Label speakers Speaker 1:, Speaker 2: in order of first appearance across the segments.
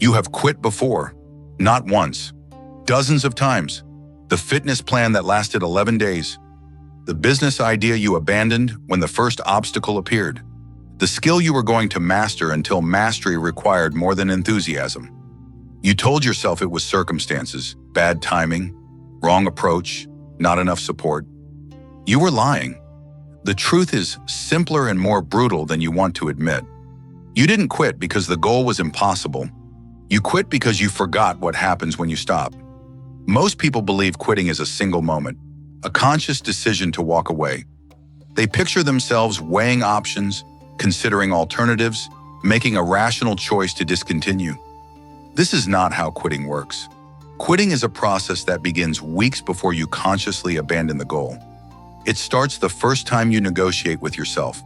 Speaker 1: You have quit before, not once, dozens of times. The fitness plan that lasted 11 days. The business idea you abandoned when the first obstacle appeared. The skill you were going to master until mastery required more than enthusiasm. You told yourself it was circumstances, bad timing, wrong approach, not enough support. You were lying. The truth is simpler and more brutal than you want to admit. You didn't quit because the goal was impossible. You quit because you forgot what happens when you stop. Most people believe quitting is a single moment, a conscious decision to walk away. They picture themselves weighing options, considering alternatives, making a rational choice to discontinue. This is not how quitting works. Quitting is a process that begins weeks before you consciously abandon the goal. It starts the first time you negotiate with yourself.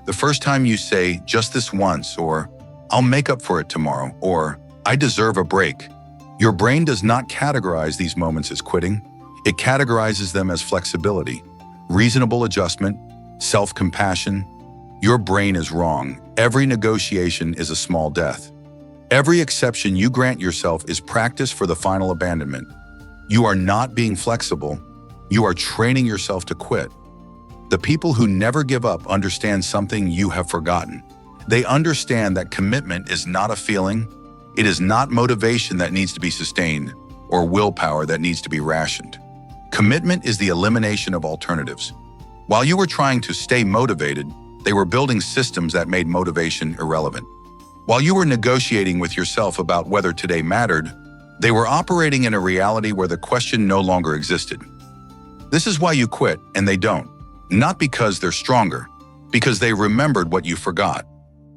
Speaker 1: The first time you say, just this once, or I'll make up for it tomorrow, or I deserve a break. Your brain does not categorize these moments as quitting. It categorizes them as flexibility, reasonable adjustment, self-compassion. Your brain is wrong. Every negotiation is a small death. Every exception you grant yourself is practice for the final abandonment. You are not being flexible. You are training yourself to quit. The people who never give up understand something you have forgotten. They understand that commitment is not a feeling. It is not motivation that needs to be sustained or willpower that needs to be rationed. Commitment is the elimination of alternatives. While you were trying to stay motivated, they were building systems that made motivation irrelevant. While you were negotiating with yourself about whether today mattered, they were operating in a reality where the question no longer existed. This is why you quit and they don't. Not because they're stronger, because they remembered what you forgot.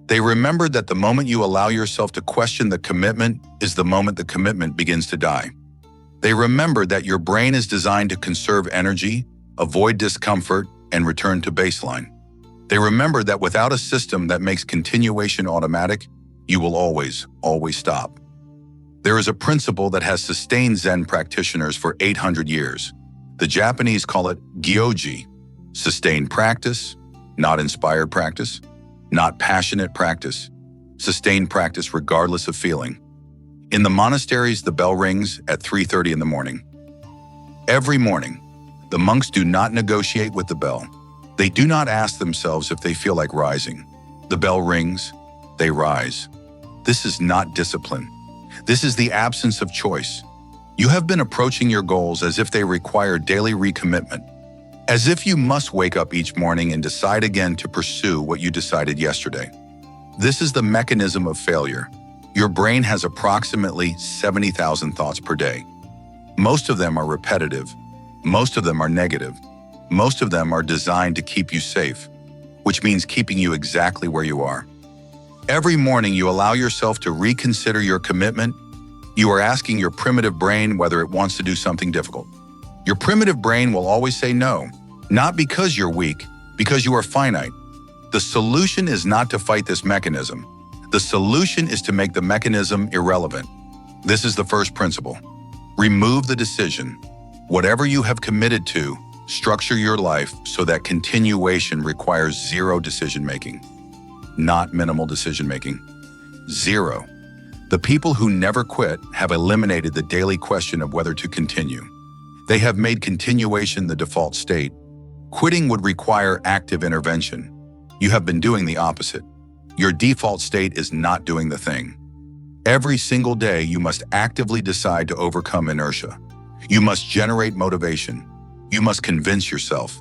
Speaker 1: They remembered that the moment you allow yourself to question the commitment is the moment the commitment begins to die. They remembered that your brain is designed to conserve energy, avoid discomfort, and return to baseline. They remembered that without a system that makes continuation automatic, you will always stop. There is a principle that has sustained Zen practitioners for 800 years. The Japanese call it gyoji, sustained practice, not inspired practice, not passionate practice, sustained practice regardless of feeling. In the monasteries, the bell rings at 3:30 in the morning. Every morning, the monks do not negotiate with the bell. They do not ask themselves if they feel like rising. The bell rings, they rise. This is not discipline. This is the absence of choice. You have been approaching your goals as if they require daily recommitment, as if you must wake up each morning and decide again to pursue what you decided yesterday. This is the mechanism of failure. Your brain has approximately 70,000 thoughts per day. Most of them are repetitive. Most of them are negative. Most of them are designed to keep you safe, which means keeping you exactly where you are. Every morning you allow yourself to reconsider your commitment. You are asking your primitive brain whether it wants to do something difficult. Your primitive brain will always say no, not because you're weak, because you are finite. The solution is not to fight this mechanism. The solution is to make the mechanism irrelevant. This is the first principle. Remove the decision. Whatever you have committed to, structure your life so that continuation requires zero decision-making. Not minimal decision-making. Zero. The people who never quit have eliminated the daily question of whether to continue. They have made continuation the default state. Quitting would require active intervention. You have been doing the opposite. Your default state is not doing the thing. Every single day, you must actively decide to overcome inertia. You must generate motivation. You must convince yourself.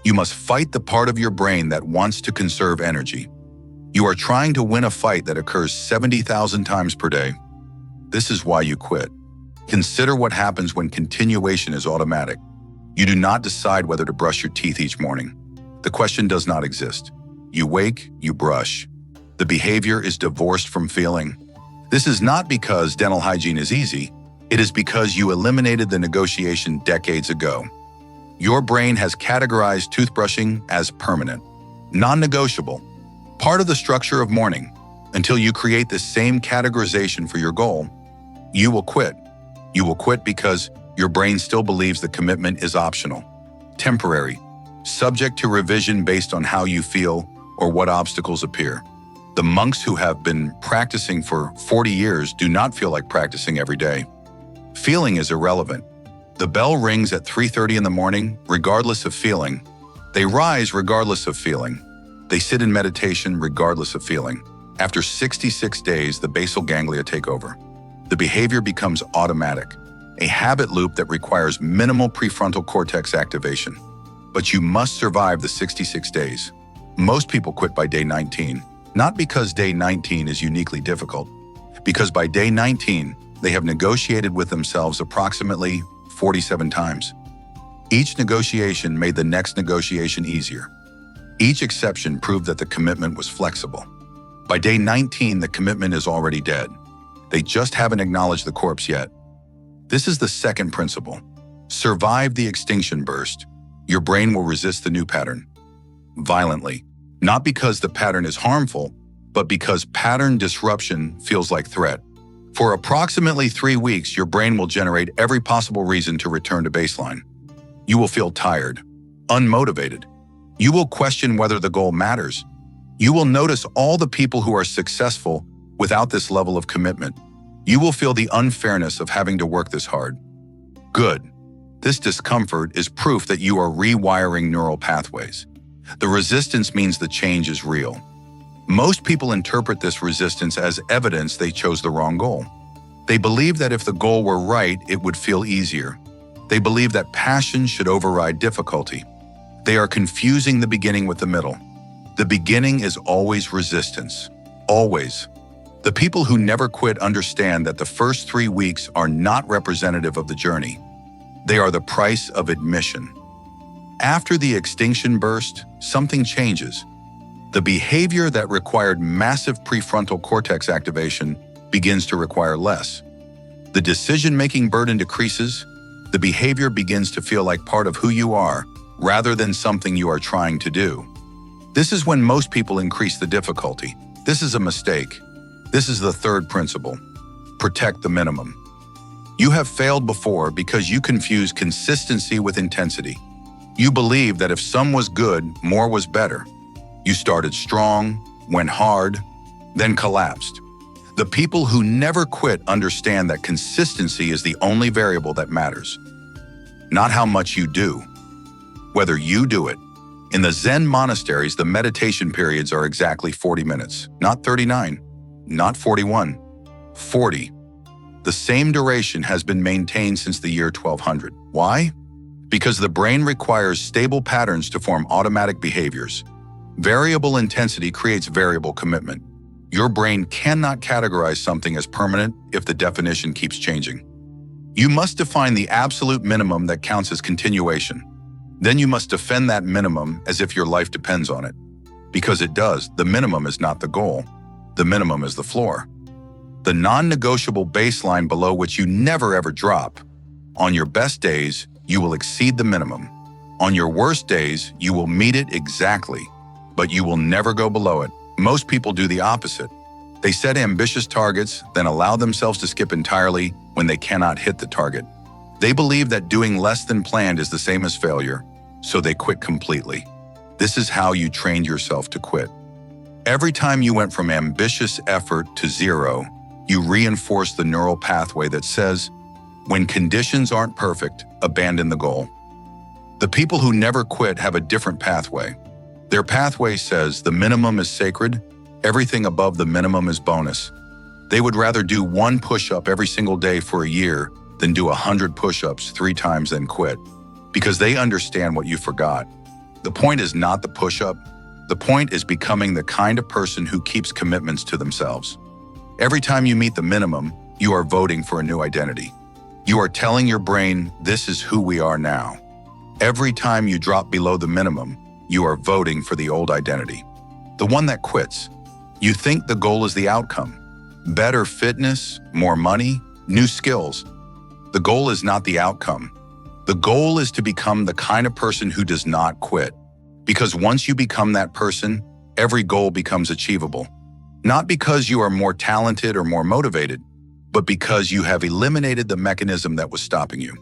Speaker 1: You must fight the part of your brain that wants to conserve energy. You are trying to win a fight that occurs 70,000 times per day. This is why you quit. Consider what happens when continuation is automatic. You do not decide whether to brush your teeth each morning. The question does not exist. You wake, you brush. The behavior is divorced from feeling. This is not because dental hygiene is easy. It is because you eliminated the negotiation decades ago. Your brain has categorized toothbrushing as permanent, non-negotiable, part of the structure of morning. Until you create the same categorization for your goal, you will quit. You will quit because your brain still believes the commitment is optional, temporary, subject to revision based on how you feel or what obstacles appear. The monks who have been practicing for 40 years do not feel like practicing every day. Feeling is irrelevant. The bell rings at 3:30 in the morning, regardless of feeling. They rise regardless of feeling. They sit in meditation regardless of feeling. After 66 days, the basal ganglia take over. The behavior becomes automatic, a habit loop that requires minimal prefrontal cortex activation. But you must survive the 66 days. Most people quit by day 19, not because day 19 is uniquely difficult, because by day 19, they have negotiated with themselves approximately 47 times. Each negotiation made the next negotiation easier. Each exception proved that the commitment was flexible. By day 19, the commitment is already dead. They just haven't acknowledged the corpse yet. This is the second principle. Survive the extinction burst. Your brain will resist the new pattern violently, not because the pattern is harmful, but because pattern disruption feels like threat. For approximately 3 weeks, your brain will generate every possible reason to return to baseline. You will feel tired, unmotivated. You will question whether the goal matters. You will notice all the people who are successful without this level of commitment. You will feel the unfairness of having to work this hard. Good. This discomfort is proof that you are rewiring neural pathways. The resistance means the change is real. Most people interpret this resistance as evidence they chose the wrong goal. They believe that if the goal were right, it would feel easier. They believe that passion should override difficulty. They are confusing the beginning with the middle. The beginning is always resistance. Always. The people who never quit understand that the first 3 weeks are not representative of the journey. They are the price of admission. After the extinction burst, something changes. The behavior that required massive prefrontal cortex activation begins to require less. The decision-making burden decreases. The behavior begins to feel like part of who you are, rather than something you are trying to do. This is when most people increase the difficulty. This is a mistake. This is the third principle. Protect the minimum. You have failed before because you confuse consistency with intensity. You believe that if some was good, more was better. You started strong, went hard, then collapsed. The people who never quit understand that consistency is the only variable that matters. Not how much you do, whether you do it. In the Zen monasteries, the meditation periods are exactly 40 minutes, not 39, not 41, 40. The same duration has been maintained since the year 1200. Why? Because the brain requires stable patterns to form automatic behaviors. Variable intensity creates variable commitment. Your brain cannot categorize something as permanent if the definition keeps changing. You must define the absolute minimum that counts as continuation. Then you must defend that minimum as if your life depends on it. Because it does, the minimum is not the goal. The minimum is the floor. The non-negotiable baseline below which you never ever drop. On your best days, you will exceed the minimum. On your worst days, you will meet it exactly, but you will never go below it. Most people do the opposite. They set ambitious targets, then allow themselves to skip entirely when they cannot hit the target. They believe that doing less than planned is the same as failure, so they quit completely. This is how you trained yourself to quit. Every time you went from ambitious effort to zero, you reinforced the neural pathway that says, when conditions aren't perfect, abandon the goal. The people who never quit have a different pathway. Their pathway says the minimum is sacred, everything above the minimum is bonus. They would rather do 1 push-up every single day for a year than do 100 push-ups 3 times then quit, because they understand what you forgot. The point is not the push-up. The point is becoming the kind of person who keeps commitments to themselves. Every time you meet the minimum, you are voting for a new identity. You are telling your brain, this is who we are now. Every time you drop below the minimum, you are voting for the old identity, the one that quits. You think the goal is the outcome. Better fitness, more money, new skills. The goal is not the outcome. The goal is to become the kind of person who does not quit. Because once you become that person, every goal becomes achievable. Not because you are more talented or more motivated, but because you have eliminated the mechanism that was stopping you.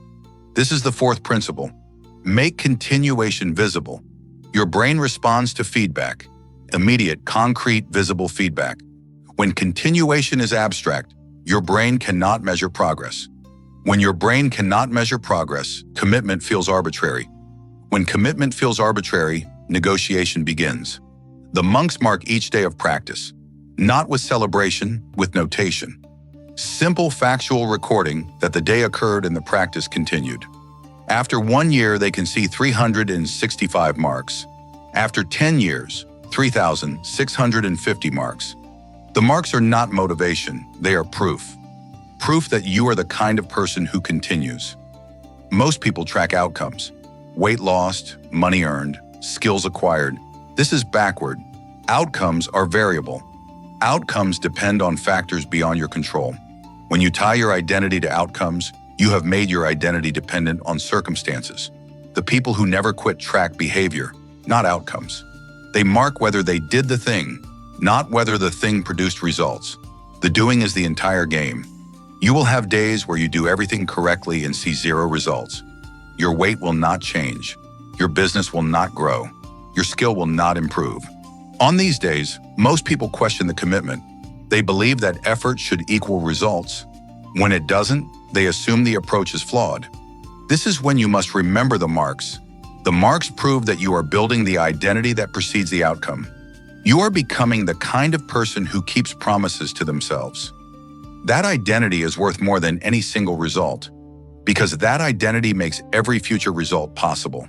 Speaker 1: This is the fourth principle. Make continuation visible. Your brain responds to feedback. immediate, concrete, visible feedback. When continuation is abstract, your brain cannot measure progress. When your brain cannot measure progress, commitment feels arbitrary. When commitment feels arbitrary, negotiation begins. The monks mark each day of practice, not with celebration, with notation. Simple factual recording that the day occurred and the practice continued. After 1 year, they can see 365 marks. After 10 years, 3,650 marks. The marks are not motivation, they are proof. Proof that you are the kind of person who continues. Most people track outcomes. Weight lost, money earned, skills acquired. This is backward. Outcomes are variable. Outcomes depend on factors beyond your control. When you tie your identity to outcomes, you have made your identity dependent on circumstances. The people who never quit track behavior, not outcomes. They mark whether they did the thing, not whether the thing produced results. The doing is the entire game. You will have days where you do everything correctly and see zero results. Your weight will not change. Your business will not grow. Your skill will not improve. On these days, most people question the commitment. They believe that effort should equal results. When it doesn't, they assume the approach is flawed. This is when you must remember the marks. The marks prove that you are building the identity that precedes the outcome. You are becoming the kind of person who keeps promises to themselves. That identity is worth more than any single result, because that identity makes every future result possible.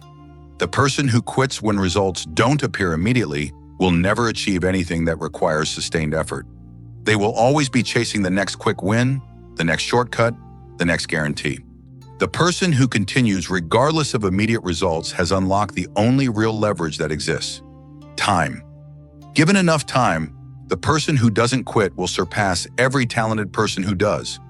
Speaker 1: The person who quits when results don't appear immediately will never achieve anything that requires sustained effort. They will always be chasing the next quick win, the next shortcut, the next guarantee. The person who continues regardless of immediate results has unlocked the only real leverage that exists: time. Given enough time, the person who doesn't quit will surpass every talented person who does.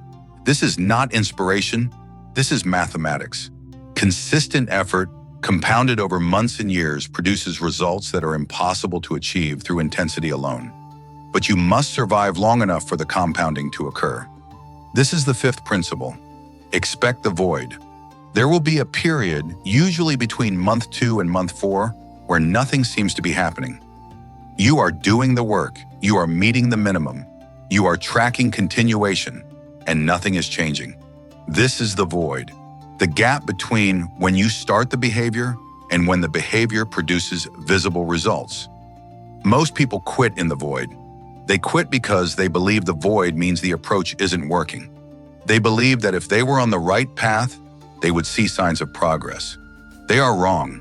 Speaker 1: This is not inspiration, this is mathematics. Consistent effort, compounded over months and years, produces results that are impossible to achieve through intensity alone. But you must survive long enough for the compounding to occur. This is the fifth principle. Expect the void. There will be a period, usually between month 2 and month 4, where nothing seems to be happening. You are doing the work, you are meeting the minimum, you are tracking continuation, and nothing is changing. This is the void, the gap between when you start the behavior and when the behavior produces visible results. Most people quit in the void. They quit because they believe the void means the approach isn't working. They believe that if they were on the right path, they would see signs of progress. They are wrong.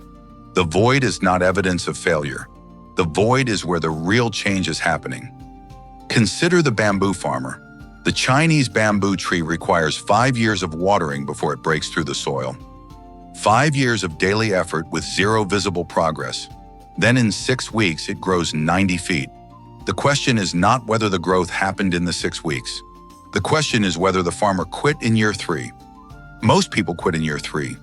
Speaker 1: The void is not evidence of failure. The void is where the real change is happening. Consider the bamboo farmer. The Chinese bamboo tree requires 5 years of watering before it breaks through the soil. 5 years of daily effort with zero visible progress. Then in 6 weeks, it grows 90 feet. The question is not whether the growth happened in the 6 weeks. The question is whether the farmer quit in year 3. Most people quit in year 3.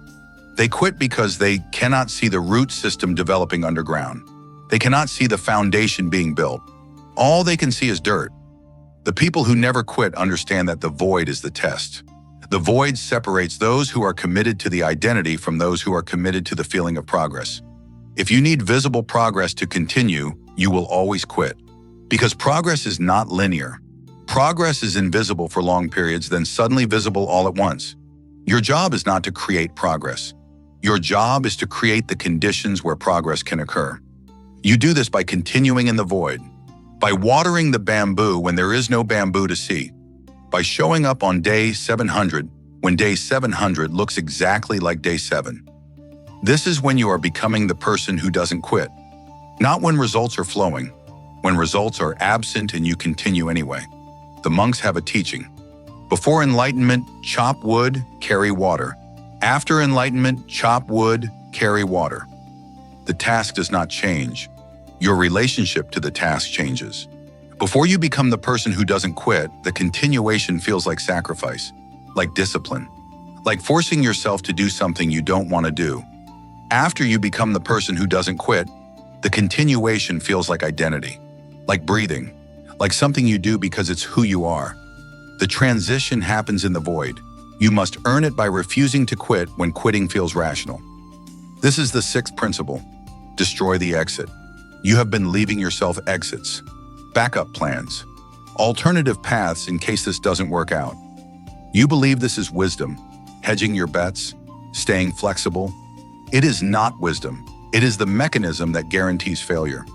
Speaker 1: They quit because they cannot see the root system developing underground. They cannot see the foundation being built. All they can see is dirt. The people who never quit understand that the void is the test. The void separates those who are committed to the identity from those who are committed to the feeling of progress. If you need visible progress to continue, you will always quit. Because progress is not linear. Progress is invisible for long periods, then suddenly visible all at once. Your job is not to create progress. Your job is to create the conditions where progress can occur. You do this by continuing in the void, by watering the bamboo when there is no bamboo to see, by showing up on day 700 when day 700 looks exactly like day 7. This is when you are becoming the person who doesn't quit. Not when results are flowing, when results are absent and you continue anyway. The monks have a teaching. Before enlightenment, chop wood, carry water. After enlightenment, chop wood, carry water. The task does not change. Your relationship to the task changes. Before you become the person who doesn't quit, the continuation feels like sacrifice, like discipline, like forcing yourself to do something you don't want to do. After you become the person who doesn't quit, the continuation feels like identity, like breathing, like something you do because it's who you are. The transition happens in the void. You must earn it by refusing to quit when quitting feels rational. This is the sixth principle. Destroy the exit. You have been leaving yourself exits, backup plans, alternative paths in case this doesn't work out. You believe this is wisdom, hedging your bets, staying flexible. It is not wisdom. It is the mechanism that guarantees failure.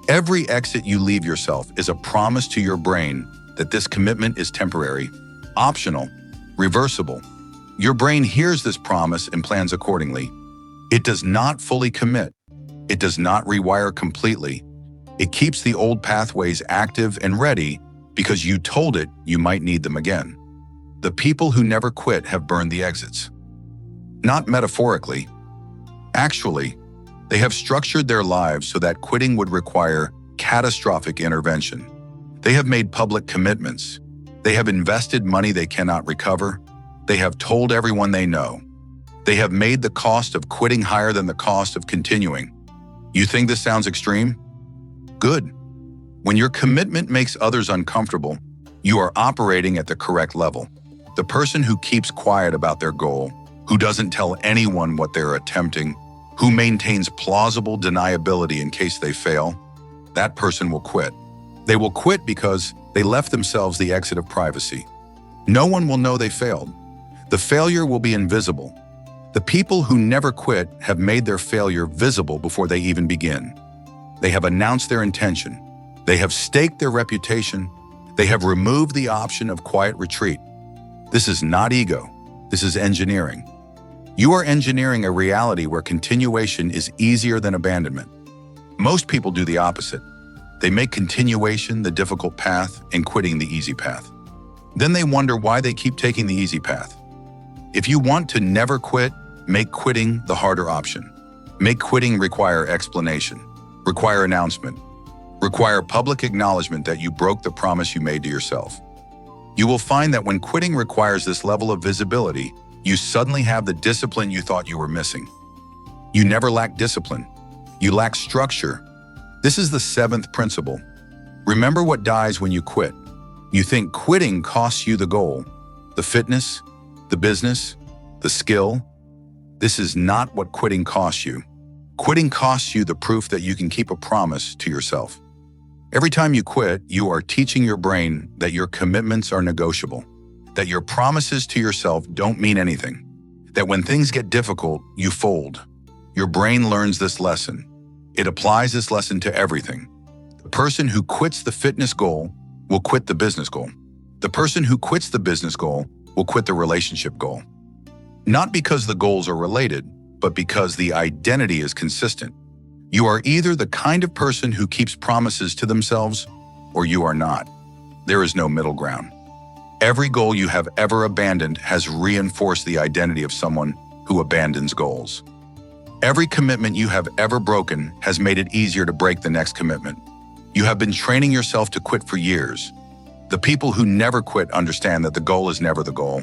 Speaker 1: Every exit you leave yourself is a promise to your brain that this commitment is temporary, optional, reversible. Your brain hears this promise and plans accordingly. It does not fully commit. It does not rewire completely. It keeps the old pathways active and ready because you told it you might need them again. The people who never quit have burned the exits. Not metaphorically. Actually, they have structured their lives so that quitting would require catastrophic intervention. They have made public commitments. They have invested money they cannot recover. They have told everyone they know. They have made the cost of quitting higher than the cost of continuing. You think this sounds extreme? Good. When your commitment makes others uncomfortable, you are operating at the correct level. The person who keeps quiet about their goal, who doesn't tell anyone what they're attempting, who maintains plausible deniability in case they fail, that person will quit. They will quit because they left themselves the exit of privacy. No one will know they failed. The failure will be invisible. The people who never quit have made their failure visible before they even begin. They have announced their intention. They have staked their reputation. They have removed the option of quiet retreat. This is not ego. This is engineering. You are engineering a reality where continuation is easier than abandonment. Most people do the opposite. They make continuation the difficult path and quitting the easy path. Then they wonder why they keep taking the easy path. If you want to never quit, make quitting the harder option. Make quitting require explanation, require announcement, require public acknowledgement that you broke the promise you made to yourself. You will find that when quitting requires this level of visibility, you suddenly have the discipline you thought you were missing. You never lack discipline. You lack structure. This is the 7th principle. Remember what dies when you quit. You think quitting costs you the goal, the fitness, the business, the skill. This is not what quitting costs you. Quitting costs you the proof that you can keep a promise to yourself. Every time you quit, you are teaching your brain that your commitments are negotiable, that your promises to yourself don't mean anything, that when things get difficult, you fold. Your brain learns this lesson. It applies this lesson to everything. The person who quits the fitness goal will quit the business goal. The person who quits the business goal will quit the relationship goal. Not because the goals are related, but because the identity is consistent. You are either the kind of person who keeps promises to themselves, or you are not. There is no middle ground. Every goal you have ever abandoned has reinforced the identity of someone who abandons goals. Every commitment you have ever broken has made it easier to break the next commitment. You have been training yourself to quit for years. The people who never quit understand that the goal is never the goal.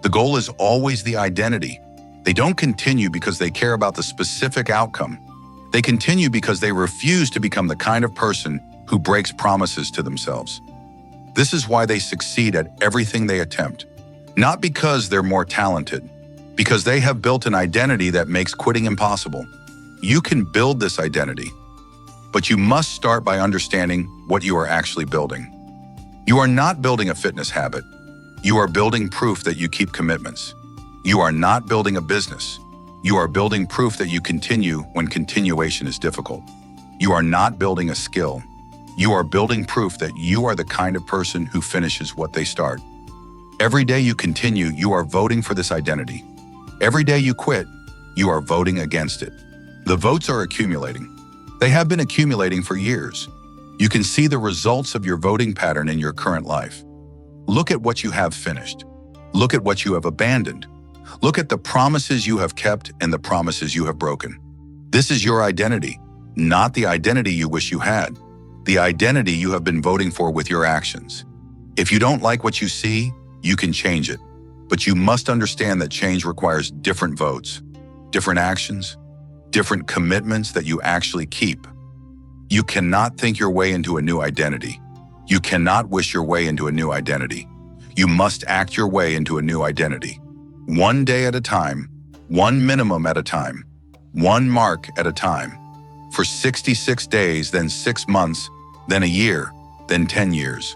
Speaker 1: The goal is always the identity. They don't continue because they care about the specific outcome. They continue because they refuse to become the kind of person who breaks promises to themselves. This is why they succeed at everything they attempt. Not because they're more talented, because they have built an identity that makes quitting impossible. You can build this identity, but you must start by understanding what you are actually building. You are not building a fitness habit. You are building proof that you keep commitments. You are not building a business. You are building proof that you continue when continuation is difficult. You are not building a skill. You are building proof that you are the kind of person who finishes what they start. Every day you continue, you are voting for this identity. Every day you quit, you are voting against it. The votes are accumulating. They have been accumulating for years. You can see the results of your voting pattern in your current life. Look at what you have finished. Look at what you have abandoned. Look at the promises you have kept and the promises you have broken. This is your identity, not the identity you wish you had. The identity you have been voting for with your actions. If you don't like what you see, you can change it. But you must understand that change requires different votes, different actions, different commitments that you actually keep. You cannot think your way into a new identity. You cannot wish your way into a new identity. You must act your way into a new identity. One day at a time, one minimum at a time, one mark at a time. for 66 days, then 6 months, then a year, then 10 years,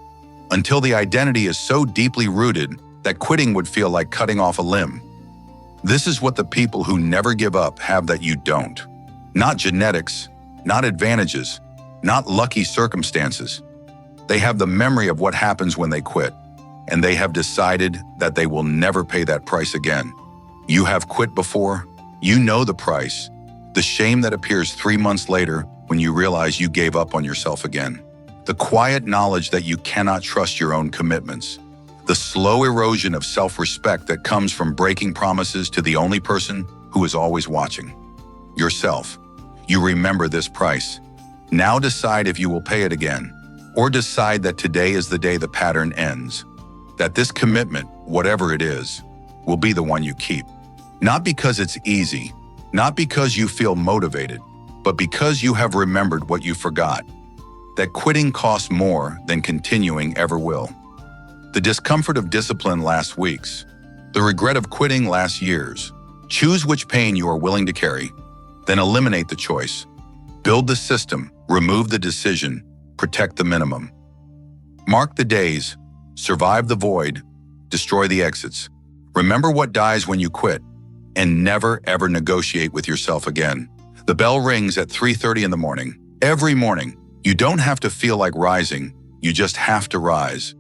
Speaker 1: until the identity is so deeply rooted that quitting would feel like cutting off a limb. This is what the people who never give up have that you don't. Not genetics, not advantages, not lucky circumstances. They have the memory of what happens when they quit, and they have decided that they will never pay that price again. You have quit before. You know the price, the shame that appears 3 months later when you realize you gave up on yourself again. The quiet knowledge that you cannot trust your own commitments. The slow erosion of self-respect that comes from breaking promises to the only person who is always watching. Yourself. You remember this price. Now decide if you will pay it again, or decide that today is the day the pattern ends. That this commitment, whatever it is, will be the one you keep. Not because it's easy, not because you feel motivated, but because you have remembered what you forgot. That quitting costs more than continuing ever will. The discomfort of discipline lasts weeks. The regret of quitting lasts years. Choose which pain you are willing to carry, then eliminate the choice. Build the system, remove the decision, protect the minimum. Mark the days, survive the void, destroy the exits. Remember what dies when you quit, and never ever negotiate with yourself again. The bell rings at 3:30 in the morning. Every morning, you don't have to feel like rising, you just have to rise.